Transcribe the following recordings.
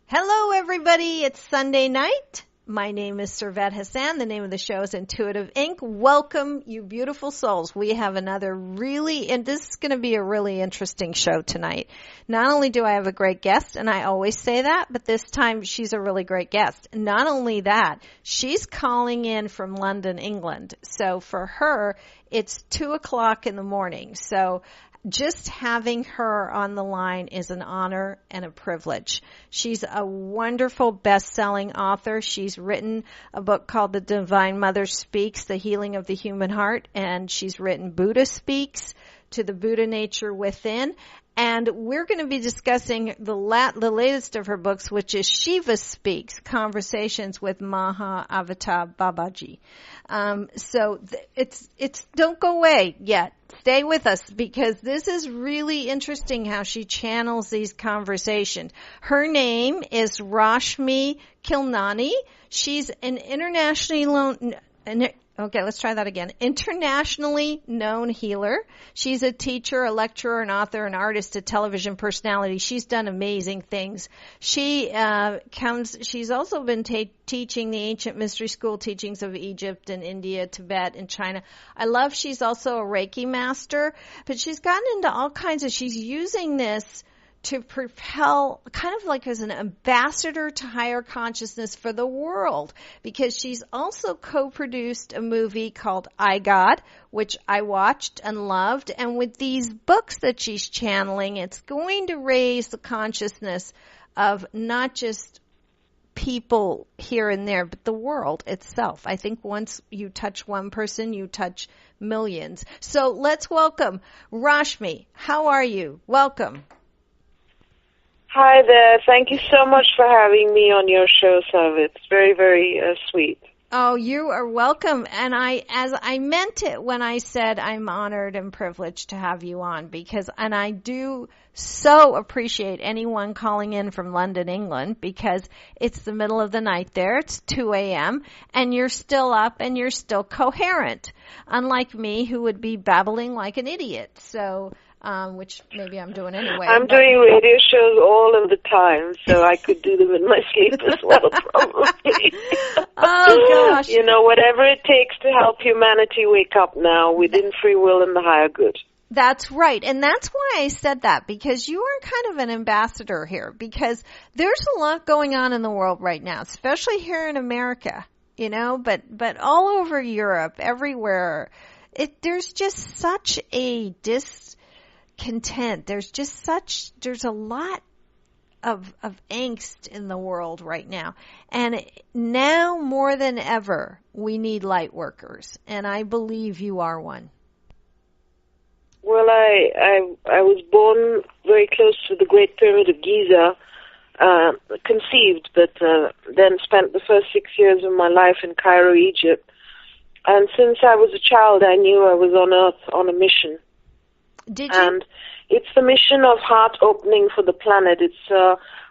Hello, everybody. It's Sunday night. My name is Servet Hassan. The name of the show is Intuitive Inc. Welcome, you beautiful souls. We have another and this is going to be a really interesting show tonight. Not only do I have a great guest, and I always say that, but this time she's a really great guest. Not only that, she's calling in from London, England. So for her, it's 2:00 in the morning. So just having her on the line is an honor and a privilege. She's a wonderful best-selling author. She's written a book called The Divine Mother Speaks, The Healing of the Human Heart, and she's written Buddha Speaks, To the Buddha Nature Within. And we're going to be discussing the latest of her books, which is Shiva Speaks, Conversations with Maha Avatar Babaji. It's don't go away yet. Stay with us because this is really interesting how she channels these conversations. Her name is Rashmii Khilnani. She's an internationally known healer. She's a teacher, a lecturer, an author, an artist, a television personality. She's done amazing things. She's also been teaching the ancient mystery school teachings of Egypt and India, Tibet, and China. I love she's also a Reiki master, but she's gotten into all kinds of, she's using this to propel, kind of like as an ambassador to higher consciousness for the world, because she's also co-produced a movie called I God, which I watched and loved. And with these books that she's channeling, it's going to raise the consciousness of not just people here and there, but the world itself. I think once you touch one person, you touch millions. So let's welcome Rashmi. How are you? Welcome. Hi there. Thank you so much for having me on your show, Sav. It's very, very sweet. Oh, you are welcome. And I meant it when I said I'm honored and privileged to have you on and I do so appreciate anyone calling in from London, England, because it's the middle of the night there. It's 2 a.m. and you're still up and you're still coherent, unlike me who would be babbling like an idiot. So, which maybe I'm doing anyway. I'm doing radio shows all of the time, so I could do them in my sleep as well, probably. Oh, gosh. You know, whatever it takes to help humanity wake up now within free will and the higher good. That's right. And that's why I said that, because you are kind of an ambassador here, because there's a lot going on in the world right now, especially here in America, you know, but all over Europe, everywhere. There's just such a discontent. There's a lot of angst in the world right now. And now more than ever, we need light workers. And I believe you are one. Well, I was born very close to the Great Pyramid of Giza, conceived, but then spent the first 6 years of my life in Cairo, Egypt. And since I was a child, I knew I was on Earth on a mission. Did you? And it's the mission of heart opening for the planet.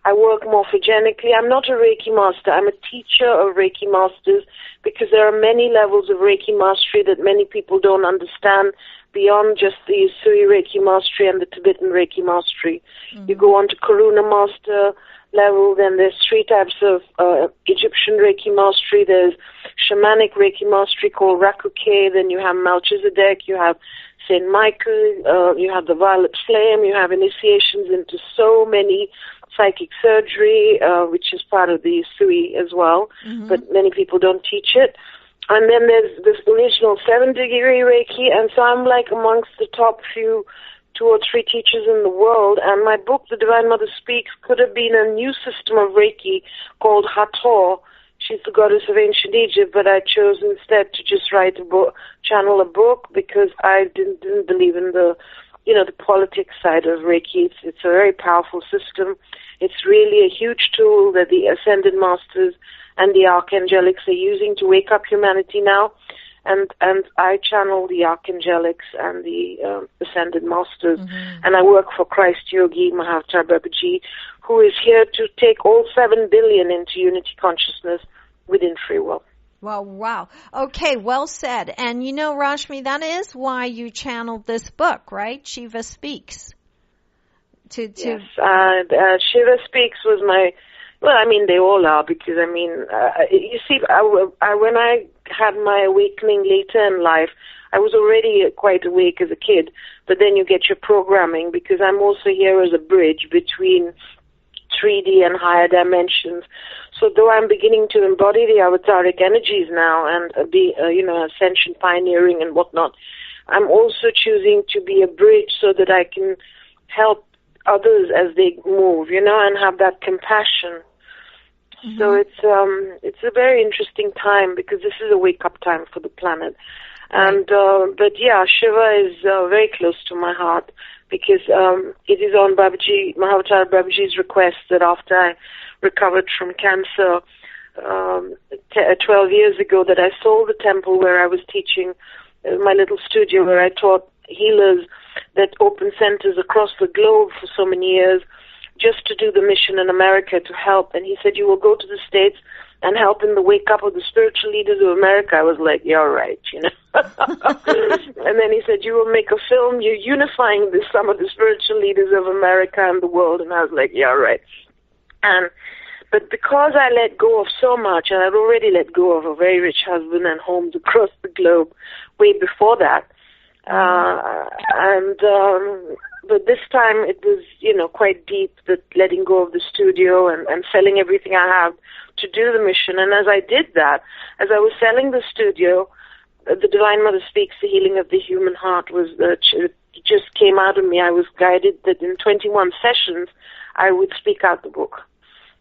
I work morphogenically. I'm not a Reiki master. I'm a teacher of Reiki masters, because there are many levels of Reiki mastery that many people don't understand beyond just the Usui Reiki mastery and the Tibetan Reiki mastery. Mm-hmm. You go on to Karuna master level, then there's 3 types of Egyptian Reiki mastery. There's shamanic Reiki mastery called Rakuke, then you have Melchizedek, you have Saint Michael, you have the Violet Flame, you have initiations into so many psychic surgery, which is part of the Usui as well, but many people don't teach it. And then there's this original 7-degree Reiki, and so I'm like amongst the top 2 or 3 teachers in the world. And my book, The Divine Mother Speaks, could have been a new system of Reiki called Hathor. She's the goddess of ancient Egypt, but I chose instead to just write a book, channel a book, because I didn't believe in the politics side of Reiki. It's a very powerful system. It's really a huge tool that the Ascended Masters and the Archangelics are using to wake up humanity now. And I channel the Archangelics and the Ascended Masters. And I work for Christ Yogi, Maha Avatar Babaji, who is here to take all 7 billion into unity consciousness within free will. Well, wow. Okay, well said. And you know, Rashmi, that is why you channeled this book, right? Shiva Speaks. Yes, Shiva Speaks was Well, I mean, they all are, because, I mean, you see, when I had my awakening later in life, I was already quite awake as a kid, but then you get your programming, because I'm also here as a bridge between 3D and higher dimensions. So though I'm beginning to embody the avataric energies now and be, ascension pioneering and whatnot, I'm also choosing to be a bridge so that I can help others as they move, and have that compassion. Mm-hmm. So it's a very interesting time, because this is a wake-up time for the planet. And but yeah, Shiva is very close to my heart, because it is on Maha Avatar Babaji's request that after I recovered from cancer 12 years ago, that I sold the temple where I was teaching, my little studio where I taught healers that opened centers across the globe for so many years, just to do the mission in America to help. And he said, you will go to the States and help in the wake-up of the spiritual leaders of America. I was like, yeah, right, And then he said, you will make a film, you're unifying some of the spiritual leaders of America and the world. And I was like, yeah, right. But because I let go of so much, and I'd already let go of a very rich husband and homes across the globe way before that, but this time it was, quite deep, that letting go of the studio and selling everything I have to do the mission. And as I did that, as I was selling the studio, the Divine Mother Speaks, the healing of the human heart, it just came out of me. I was guided that in 21 sessions, I would speak out the book.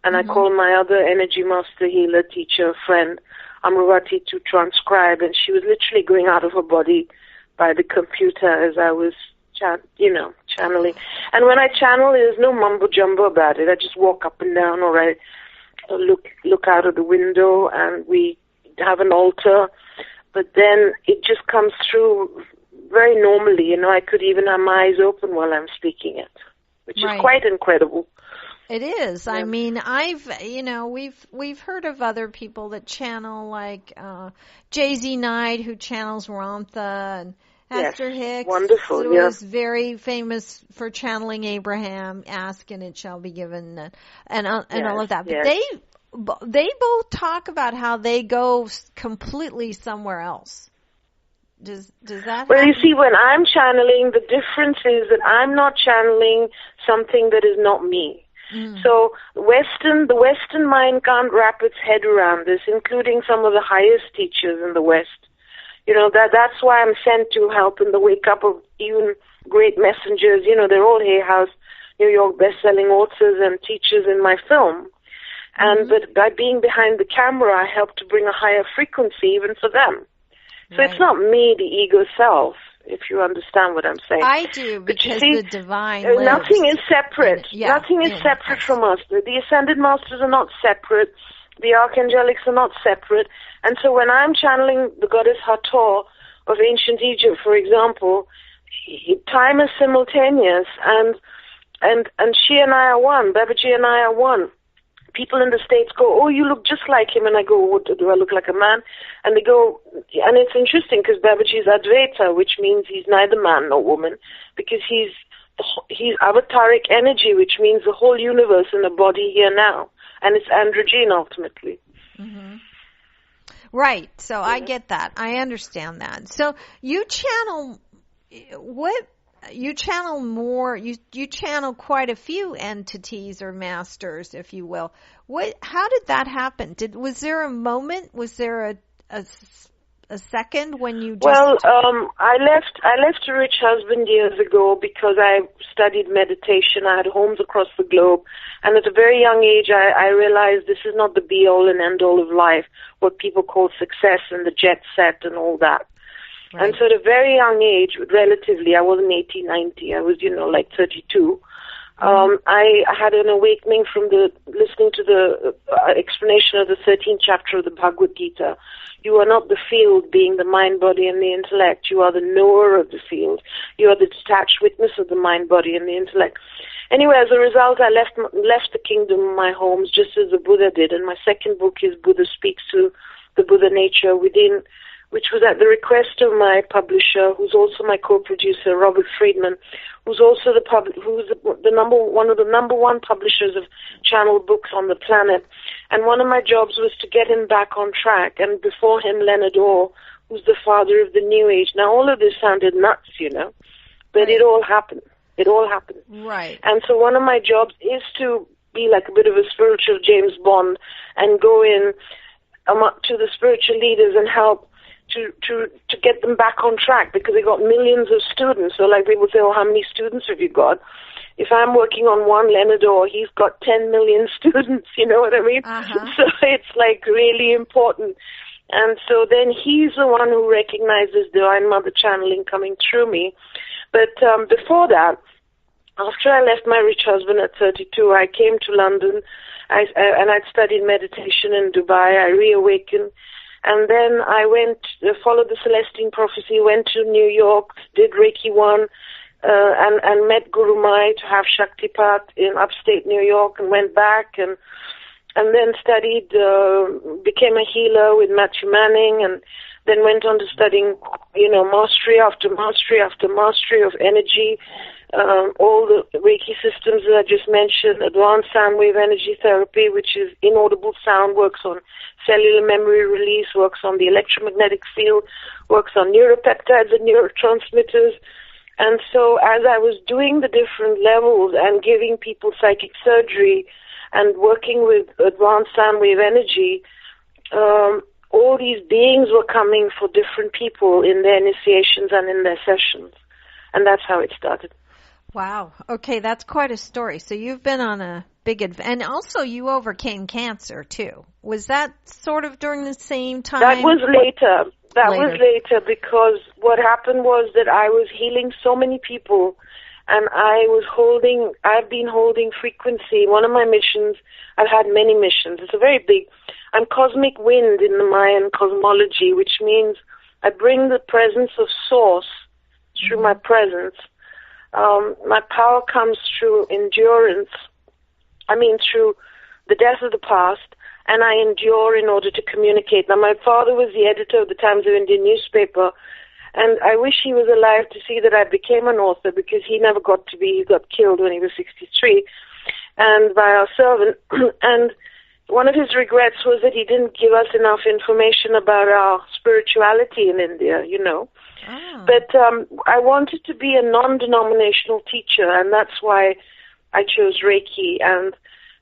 And I called my other energy master, healer, teacher, friend, Amravati, to transcribe. And she was literally going out of her body by the computer as I was channeling. And when I channel, there's no mumbo-jumbo about it. I just walk up and down, or I look out of the window, and we have an altar. But then it just comes through very normally. I could even have my eyes open while I'm speaking it, which is quite incredible. It is. Yeah. I mean, we've heard of other people that channel, like Jay-Z Knight, who channels Ramtha, and Esther Hicks, wonderful, who is very famous for channeling Abraham, ask and it shall be given, and all of that. But they both talk about how they go completely somewhere else. Does that Well, happen? You see, when I'm channeling, the difference is that I'm not channeling something that is not me. So the Western mind can't wrap its head around this, including some of the highest teachers in the West. That's why I'm sent to help in the wake-up of even great messengers. They're all Hay House, New York best-selling authors and teachers in my film. But by being behind the camera, I help to bring a higher frequency even for them. So It's not me, the ego self, if you understand what I'm saying. I do, because the divine lives. Nothing is separate. Nothing is separate from us. The Ascended Masters are not separate. The Archangelics are not separate. And so when I'm channeling the goddess Hathor of ancient Egypt, for example, time is simultaneous, and she and I are one. Babaji and I are one. People in the States go, oh, you look just like him. And I go, what, do I look like a man? And they go, and it's interesting because Babaji is Advaita, which means he's neither man nor woman, because he's avataric energy, which means the whole universe in a body here now. And it's androgyne ultimately. Mm-hmm. Right. So I get that. I understand that. So you channel more, you channel quite a few entities or masters, if you will. How did that happen? Was there a moment? Was there a second when you just... Well, I left a rich husband years ago because I studied meditation. I had homes across the globe. And at a very young age, I realized this is not the be-all and end-all of life, what people call success and the jet set and all that. Right. And so at a very young age, relatively, I wasn't 18, 90, I was, like 32. I had an awakening from listening to the explanation of the 13th chapter of the Bhagavad Gita. You are not the field, being the mind, body, and the intellect. You are the knower of the field. You are the detached witness of the mind, body, and the intellect. Anyway, as a result, I left the kingdom, my homes, just as the Buddha did. And my second book is Buddha Speaks, to the Buddha nature within which was at the request of my publisher, who's also my co-producer, Robert Friedman, who's also one of the number one publishers of channel books on the planet. And one of my jobs was to get him back on track. And before him, Leonard Orr, who's the father of the New Age. Now, all of this sounded nuts, but it all happened. It all happened. Right. And so one of my jobs is to be like a bit of a spiritual James Bond and go in to the spiritual leaders and help to get them back on track, because they got millions of students. So like people say, oh, how many students have you got? If I'm working on one Leonard Orr, he's got 10 million students, you know what I mean? Uh-huh. So it's like really important. And so then he's the one who recognizes Divine Mother channeling coming through me. But before that, after I left my rich husband at 32, I came to London, and I'd studied meditation in Dubai. I reawakened. And then I followed the Celestine prophecy, went to New York, did Reiki 1, and met Guru Mai to have Shaktipat in upstate New York, and went back and then studied, became a healer with Matthew Manning, and then went on to studying, mastery after mastery after mastery of energy, all the Reiki systems that I just mentioned, advanced sound wave energy therapy, which is inaudible sound, works on cellular memory release, works on the electromagnetic field, works on neuropeptides and neurotransmitters. And so as I was doing the different levels and giving people psychic surgery and working with advanced sound wave energy, all these beings were coming for different people in their initiations and in their sessions. And that's how it started. Wow. Okay, that's quite a story. So you've been on a big and also you overcame cancer too. Was that sort of during the same time? That was later. Was later, because what happened was that I was healing so many people, and I've been holding frequency. One of my missions, I've had many missions. It's a very big, I'm cosmic wind in the Mayan cosmology, which means I bring the presence of Source through my presence. My power comes through endurance. Through the death of the past, and I endure in order to communicate. Now, my father was the editor of the Times of India newspaper, and I wish he was alive to see that I became an author, because he never got to be. He got killed when he was 63, and by our servant. And one of his regrets was that he didn't give us enough information about our spirituality in India, Oh. But I wanted to be a non-denominational teacher, and that's why I chose Reiki. And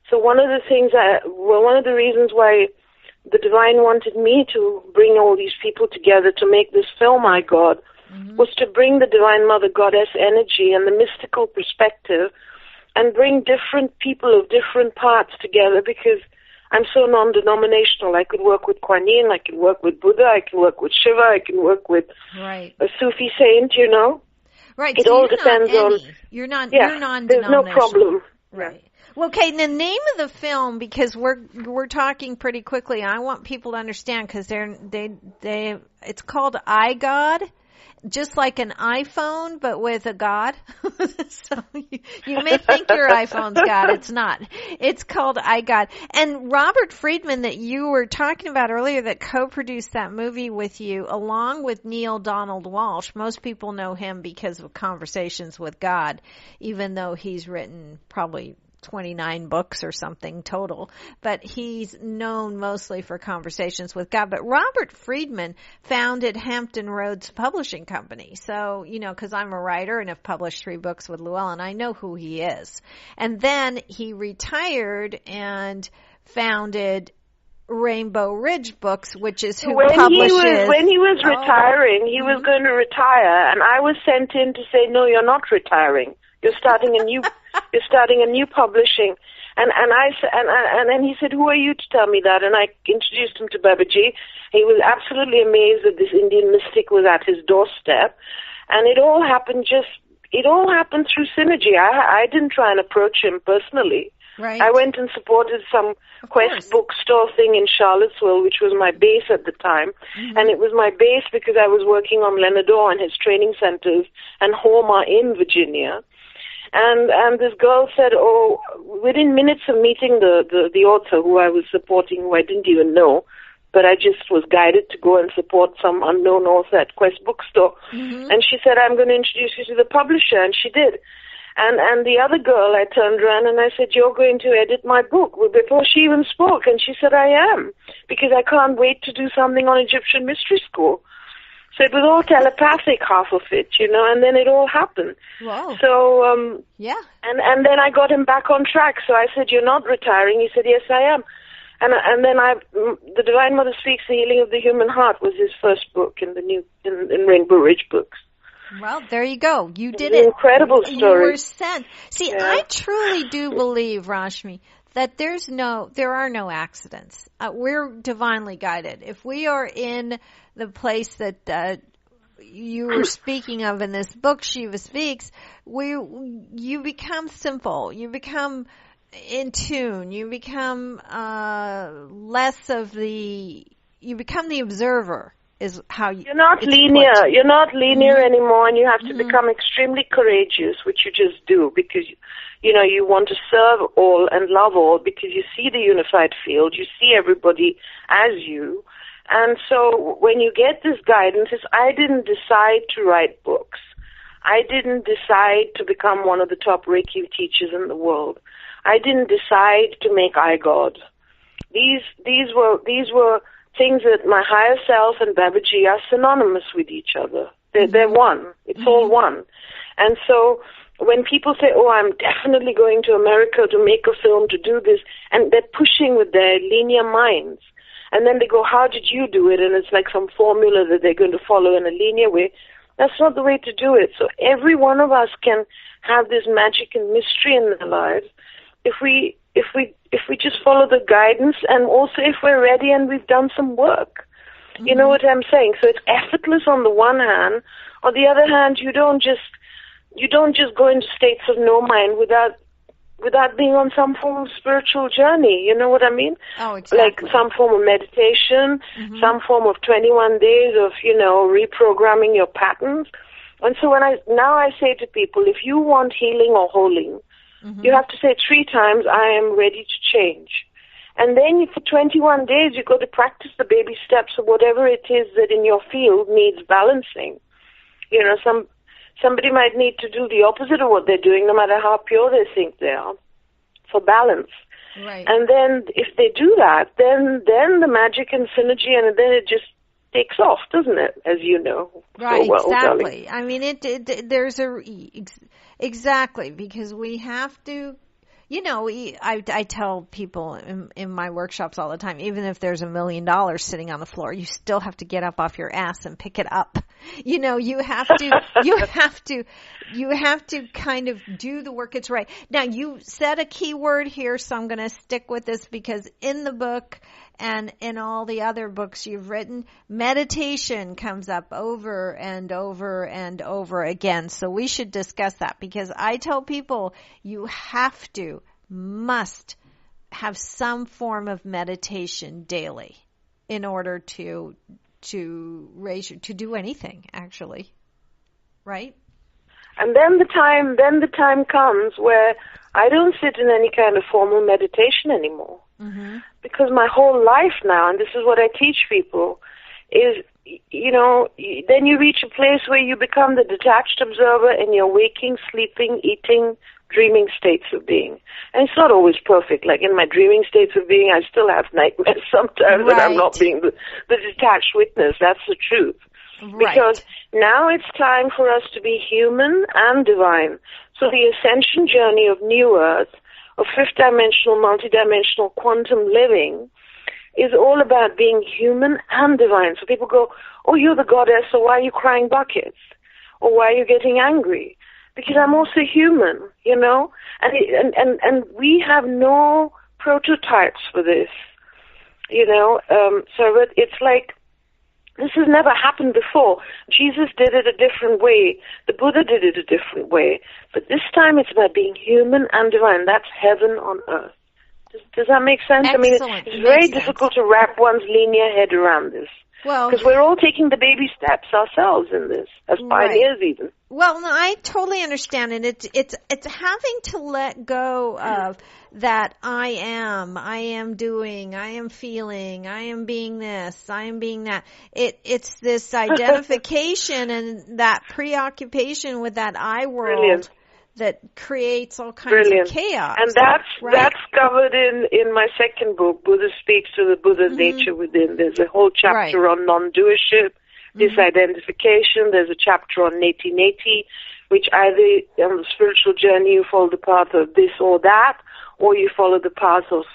so one of the reasons why the Divine wanted me to bring all these people together to make this film, I God, was to bring the Divine Mother Goddess energy and the mystical perspective, and bring different people of different parts together, because I'm so non-denominational. I could work with Quan Yin, I could work with Buddha, I can work with Shiva, I can work with a Sufi saint, Right. It all depends on... You're non-denominational. There's no problem. Right. Well, okay, the name of the film, because we're talking pretty quickly, and I want people to understand, because it's called I God, just like an iPhone, but with a God. So you may think your iPhone's God. It's not. It's called I God. And Robert Friedman, that you were talking about earlier, that co-produced that movie with you, along with Neil Donald Walsh. Most people know him because of Conversations with God, even though he's written probably 29 books or something total, but he's known mostly for Conversations with God. But Robert Friedman founded Hampton Roads Publishing Company. So, because I'm a writer and have published 3 books with Llewellyn, I know who he is. And then he retired and founded Rainbow Ridge Books, which is who publishes... When he was retiring, he was going to retire, and I was sent in to say, no, you're not retiring. You're starting a new publishing. And then he said, who are you to tell me that? And I introduced him to Babaji. He was absolutely amazed that this Indian mystic was at his doorstep. And it all happened through synergy. I didn't try and approach him personally. Right. I went and supported some Quest bookstore thing in Charlottesville, which was my base at the time. And it was my base because I was working on Leonard Orr and his training centers and Homa in Virginia. And this girl said, within minutes of meeting the author who I was supporting, who I didn't even know, but I just was guided to go and support some unknown author at Quest Bookstore. Mm-hmm. And she said, I'm going to introduce you to the publisher, and she did. And the other girl, I turned around and I said, you're going to edit my book, before she even spoke. And she said, I am, because I can't wait to do something on Egyptian Mystery School. So it was all telepathic, half of it, and then it all happened. Wow. So, yeah. And then I got him back on track. So I said, you're not retiring? He said, yes, I am. And then The Divine Mother Speaks, The Healing of the Human Heart was his first book in in Rainbow Ridge Books. Well, there you go. You did it. An Incredible story. You were sent. See, yeah. I truly do believe, Rashmi, that there are no accidents. We're divinely guided. If we are in the place that you were speaking of in this book, Shiva Speaks, you become simple. You become in tune. You become you become the observer. Is how you're not linear. Put. You're not linear mm-hmm. anymore, and you have to mm-hmm. become extremely courageous, which you just do because you want to serve all and love all because you see the unified field, you see everybody as you, and so when you get this guidance, I didn't decide to write books. I didn't decide to become one of the top Reiki teachers in the world. I didn't decide to make I God. These were things that my higher self and Babaji are synonymous with each other. They're one. It's all one. And so when people say, oh, I'm definitely going to America to make a film, to do this, and they're pushing with their linear minds, and then they go, how did you do it? And it's like some formula that they're going to follow in a linear way. That's not the way to do it. So every one of us can have this magic and mystery in their lives if we just follow the guidance, and also if we're ready and we've done some work. Mm-hmm. You know what I'm saying? So it's effortless on the one hand. On the other hand, you don't just go into states of no mind without being on some form of spiritual journey. You know what I mean? Oh, exactly. Like some form of meditation, mm-hmm. some form of 21 days of, reprogramming your patterns. And so now I say to people, if you want healing or holding, mm-hmm. you have to say 3 times, I am ready to change. And then for 21 days, you go to practice the baby steps of whatever it is that in your field needs balancing. Somebody might need to do the opposite of what they're doing, no matter how pure they think they are, for balance. Right. And then if they do that, then the magic and synergy, and then it just takes off, doesn't it? As you know. Right, so well, exactly. Darling. I mean, exactly, because we have to, I tell people in my workshops all the time, even if there's $1 million sitting on the floor, you still have to get up off your ass and pick it up. You have to kind of do the work. It's right. Now, you said a key word here, so I'm going to stick with this because in the book and in all the other books you've written, meditation comes up over and over and over again. So we should discuss that because I tell people you must have some form of meditation daily in order to do anything, actually. Right? And then the time comes where I don't sit in any kind of formal meditation anymore. Mm-hmm. Because my whole life now, and this is what I teach people, is, then you reach a place where you become the detached observer in your waking, sleeping, eating, dreaming states of being. And it's not always perfect. Like in my dreaming states of being, I still have nightmares sometimes, right. and I'm not being the detached witness. That's the truth. Right. Because now it's time for us to be human and divine. So the ascension journey of New Earth, of fifth-dimensional, multidimensional quantum living, is all about being human and divine. So people go, oh, you're the goddess, so why are you crying buckets? Or why are you getting angry? Because I'm also human, And we have no prototypes for this, So it's like, this has never happened before. Jesus did it a different way. The Buddha did it a different way. But this time it's about being human and divine. That's heaven on earth. Does that make sense? Excellent. I mean, it's very difficult to wrap one's linear head around this. Well, because we're all taking the baby steps ourselves in this, as pioneers even. Well, no, I totally understand, and it's having to let go of that I am doing, I am feeling, I am being this, I am being that. It's this identification and that preoccupation with that I world. Brilliant. That creates all kinds of chaos. And that's covered in my second book, Buddha Speaks, to the Buddha's Nature Within. There's a whole chapter on non-doership, disidentification. There's a chapter on neti-neti, which either on the spiritual journey you follow the path of this or that, or you follow the path of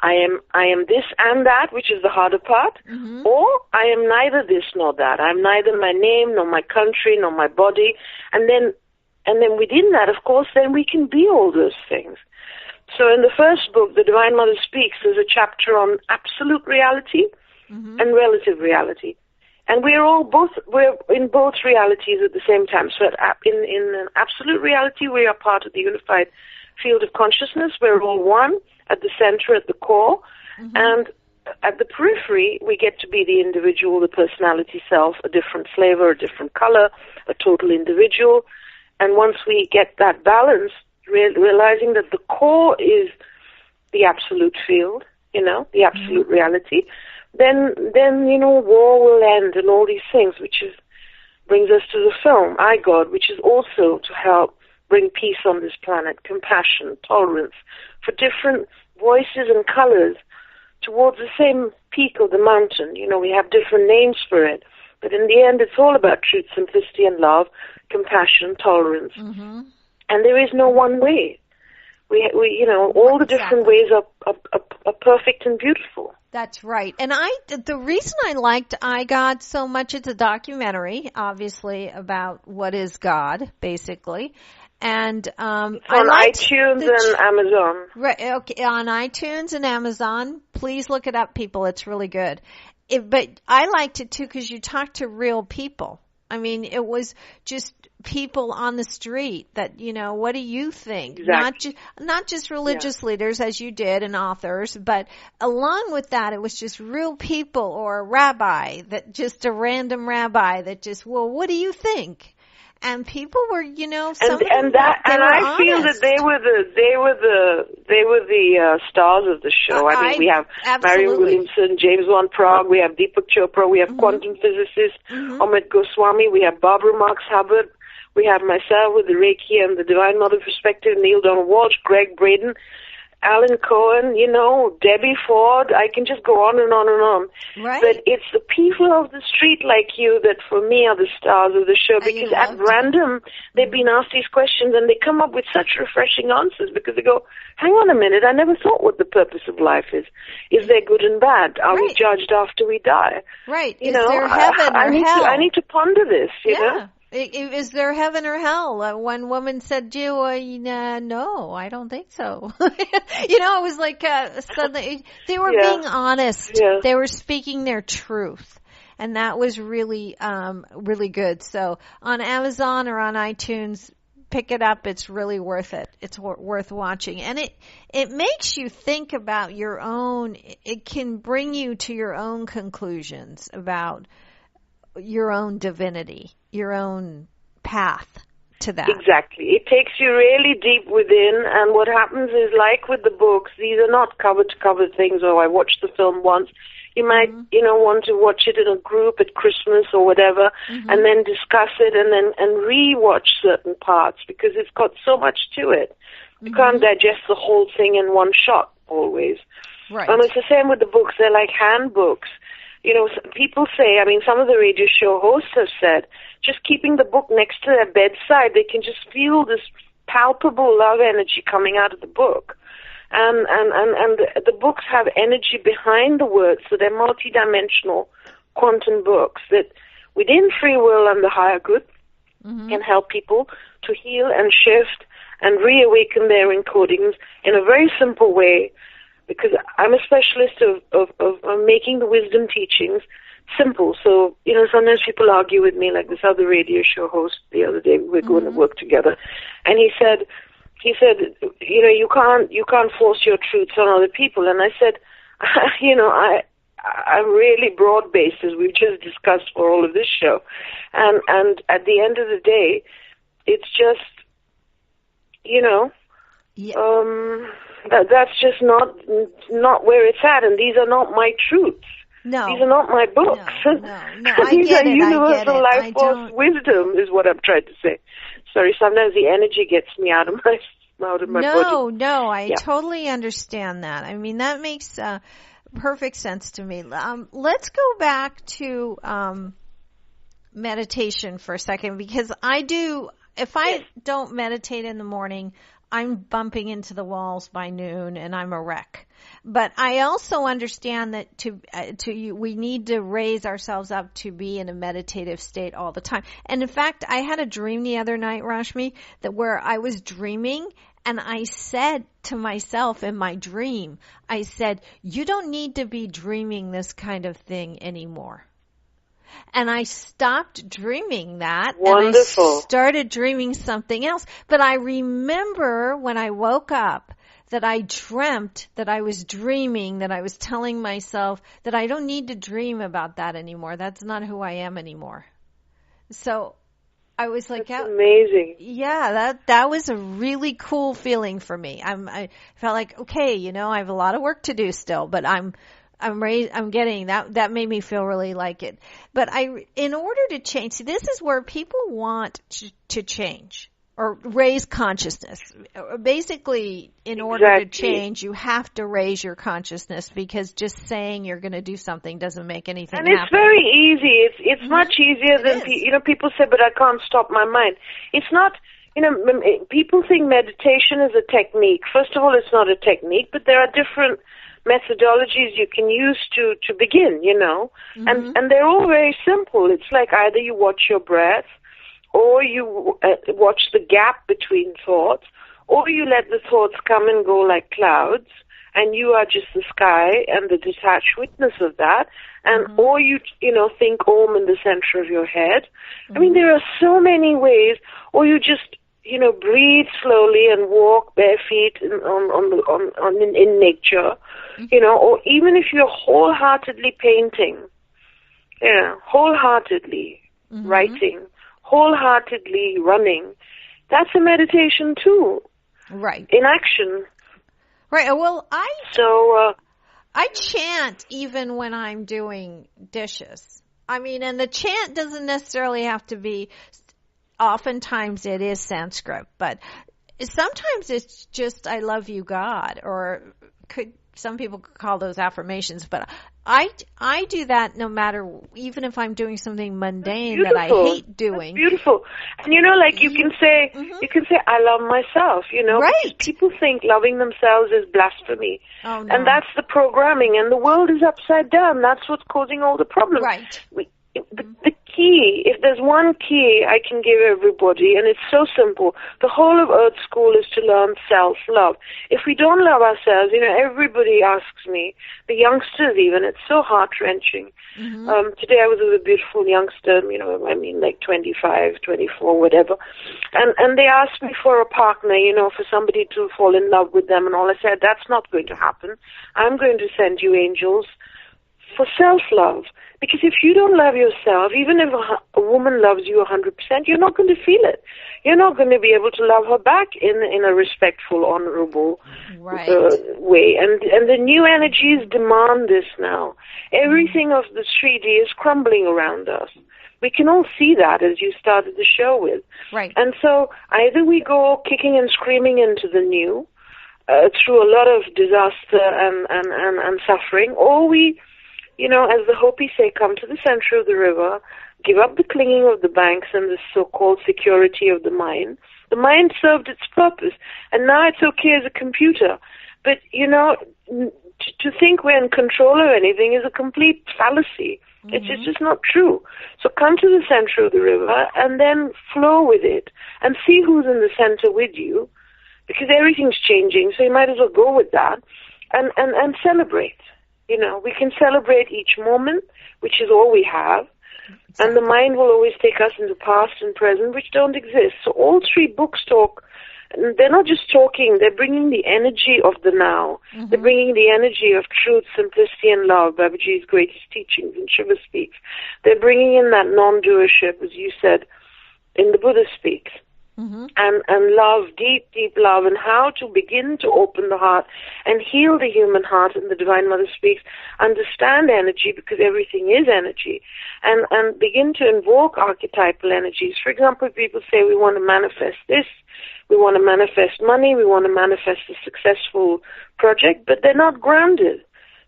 I am this and that, which is the harder part, or I am neither this nor that. I'm neither my name, nor my country, nor my body. And then within that, of course, then we can be all those things. So in the first book, The Divine Mother Speaks, there's a chapter on absolute reality and relative reality. And we're in both realities at the same time. So in an absolute reality, we are part of the unified field of consciousness. We're all one at the center, at the core. And at the periphery, we get to be the individual, the personality self, a different flavor, a different color, a total individual. And once we get that balance, realizing that the core is the absolute field, the absolute reality, then war will end and all these things, which brings us to the film, I, God, which is also to help bring peace on this planet, compassion, tolerance, for different voices and colors towards the same peak of the mountain. We have different names for it. But in the end, it's all about truth, simplicity, and love, compassion, tolerance. And there is no one way. We all the different ways are perfect and beautiful. That's right. And the reason I liked I, God so much, it's a documentary, obviously, about what is God, basically. And on iTunes and Amazon. Right, okay, on iTunes and Amazon. Please look it up, people. It's really good. But I liked it, too, because you talked to real people. I mean, it was just people on the street that, what do you think? Exactly. Not just religious leaders, as you did, and authors, but along with that, it was just real people, or a rabbi, a random rabbi that just, well, what do you think? And people were, I feel that they were the stars of the show. We have Marion Williamson, James Van Prague, we have Deepak Chopra, we have quantum physicist Amit Goswami, we have Barbara Marx Hubbard, we have myself with the Reiki and the Divine Mother perspective, Neil Donald Walsh, Greg Braden, Alan Cohen, Debbie Ford. I can just go on and on and on. Right. But it's the people of the street like you that, for me, are the stars of the show, because at random, they've been asked these questions and they come up with such refreshing answers, because they go, hang on a minute, I never thought what the purpose of life is. Is there good and bad? Are we judged after we die? Right. Is there heaven or hell? I need to ponder this, you know? Is there heaven or hell? One woman said, no, I don't think so. It was like suddenly they were being honest. Yeah. They were speaking their truth. And that was really, really good. So on Amazon or on iTunes, pick it up. It's really worth it. It's worth watching. And it makes you think about your own, it can bring you to your own conclusions about your own divinity, your own path to that. Exactly. It takes you really deep within, and what happens is, like with the books, these are not cover-to-cover things, I watched the film once. You might, want to watch it in a group at Christmas or whatever, and then discuss it and re-watch certain parts, because it's got so much to it. You can't digest the whole thing in one shot always. Right. And it's the same with the books. They're like handbooks. People say, some of the radio show hosts have said, just keeping the book next to their bedside, they can just feel this palpable love energy coming out of the book. And the books have energy behind the words, so they're multidimensional quantum books that, within free will and the higher good, can help people to heal and shift and reawaken their encodings in a very simple way. Because I'm a specialist of making the wisdom teachings simple. So, sometimes people argue with me, like this other radio show host the other day, we were going to work together. And he said, you can't force your truths on other people. And I said, I'm really broad-based, as we've just discussed for all of this show. And at the end of the day, it's just, that's just not where it's at, and these are not my truths. No. These are not my books. No, I These get are it. universal life force wisdom, is what I'm trying to say. Sorry, sometimes the energy gets me out of my body. No, I totally understand that. I mean, that makes perfect sense to me. Let's go back to meditation for a second, because if I don't meditate in the morning, I'm bumping into the walls by noon and I'm a wreck. But I also understand that we need to raise ourselves up to be in a meditative state all the time. And in fact, I had a dream the other night, Rashmi, where I was dreaming, and I said to myself in my dream, I said, you don't need to be dreaming this kind of thing anymore. And I stopped dreaming that. Wonderful. And I started dreaming something else. But I remember when I woke up that I dreamt that I was dreaming, that I was telling myself that I don't need to dream about that anymore. That's not who I am anymore. So I was like, that's amazing. Yeah, that was a really cool feeling for me. I felt like, okay, I have a lot of work to do still, but I'm getting that. That made me feel really like it. But in order to change, see, this is where people want to change or raise consciousness. Basically, in order to change, you have to raise your consciousness, because just saying you're going to do something doesn't make anything happen. And it's very easy. It's much easier than people say, but I can't stop my mind. It's not. People think meditation is a technique. First of all, it's not a technique, but there are different methodologies you can use to begin, and they're all very simple. It's like either you watch your breath, or you watch the gap between thoughts, or you let the thoughts come and go like clouds, and you are just the sky and the detached witness of that, and or you think Om in the center of your head. I mean, there are so many ways, or you just breathe slowly and walk bare feet in nature, or even if you're wholeheartedly painting, wholeheartedly writing, wholeheartedly running, that's a meditation too. Right. In action. Right. Well, I chant even when I'm doing dishes. I mean, and the chant doesn't necessarily have to be, oftentimes it is Sanskrit, but sometimes it's just, I love you, God, or some people could call those affirmations, but I do that no matter, even if I'm doing something mundane that I hate doing. That's beautiful. And you can say, I love myself, right. Because people think loving themselves is blasphemy. Oh, no. And that's the programming, and the world is upside down. That's what's causing all the problems. Right. The key, if there's one key I can give everybody, and it's so simple, the whole of Earth School is to learn self-love. If we don't love ourselves, everybody asks me, the youngsters even, it's so heart-wrenching. Today I was with a beautiful youngster, like 25, 24, whatever, and they asked me for a partner, for somebody to fall in love with them and all. I said, that's not going to happen. I'm going to send you angels for self-love. Because if you don't love yourself, even if a woman loves you 100%, you're not going to feel it. You're not going to be able to love her back in a respectful, honorable way. And the new energies demand this now. Everything of the 3D is crumbling around us. We can all see that, as you started the show with. Right. And so either we go kicking and screaming into the new, through a lot of disaster and suffering, or we, as the Hopis say, come to the center of the river, give up the clinging of the banks and the so-called security of the mind. The mind served its purpose, and now it's okay as a computer. But, to think we're in control of anything is a complete fallacy. It's just not true. So come to the center of the river and then flow with it and see who's in the center with you, because everything's changing, so you might as well go with that and celebrate. We can celebrate each moment, which is all we have, and the mind will always take us into past and present, which don't exist. So all three books talk And they're not just talking, they're bringing the energy of the now. Mm-hmm. They're bringing the energy of truth, simplicity, and love, Babaji's greatest teachings in Shiva Speaks. They're bringing in that non-doership, as you said, in the Buddha Speaks. Mm-hmm. And love, deep, deep love, and how to begin to open the heart and heal the human heart. And the Divine Mother Speaks, understand energy, because everything is energy, and begin to invoke archetypal energies. For example, people say we want to manifest this, we want to manifest money, we want to manifest a successful project, but they're not grounded.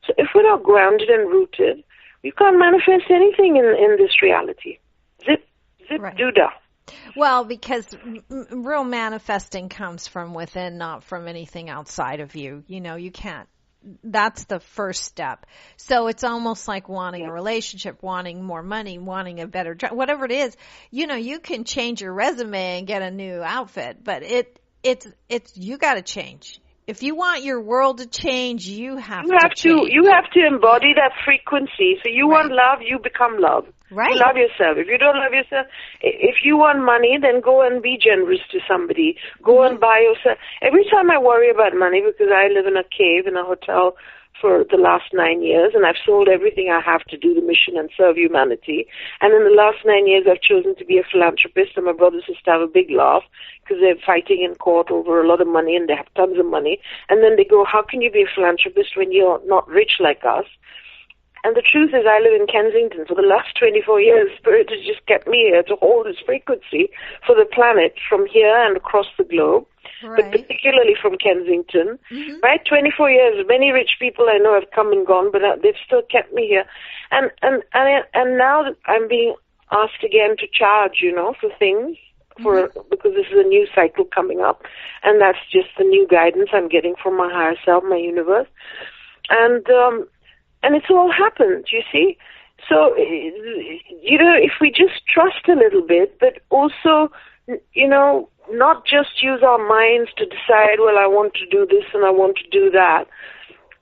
So if we're not grounded and rooted, we can't manifest anything in this reality. Zip, right. Doodah. Well, because real manifesting comes from within, not from anything outside of you. You know, you can't. That's the first step. So it's almost like wanting a relationship, wanting more money, wanting a better job, whatever it is. You know, you can change your resume and get a new outfit, but it's you got to change. If you want your world to change, you have to change. You have to embody that frequency. So you want love, you become love. Right. You love yourself. If you don't love yourself, if you want money, then go and be generous to somebody. Go and buy yourself. Every time I worry about money, because I live in a cave in a hotel for the last 9 years, and I've sold everything I have to do the mission and serve humanity. And in the last 9 years, I've chosen to be a philanthropist, and my brothers and sisters have a big laugh because they're fighting in court over a lot of money, and they have tons of money. And then they go, how can you be a philanthropist when you're not rich like us? And the truth is, I live in Kensington. For the last 24 years, Spirit has just kept me here to hold this frequency for the planet from here and across the globe, but particularly from Kensington. Mm-hmm. Right? 24 years. Many rich people I know have come and gone, but they've still kept me here. And now that I'm being asked again to charge, you know, for things, because this is a new cycle coming up, and that's just the new guidance I'm getting from my higher self, my universe. And it's all happened, you see? So, you know, if we just trust a little bit, but also, you know, not just use our minds to decide, well, I want to do this and I want to do that,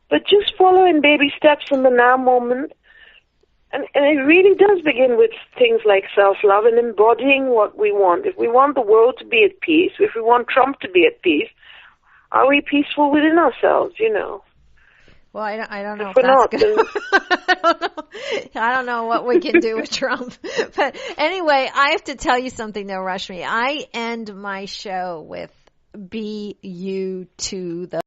but just follow in baby steps in the now moment. And it really does begin with things like self-love and embodying what we want. If we want the world to be at peace, if we want Trump to be at peace, are we peaceful within ourselves, you know? Well, I don't know if that's good. I don't know what we can do with Trump. But anyway, I have to tell you something, though, Rashmi. I end my show with be you to the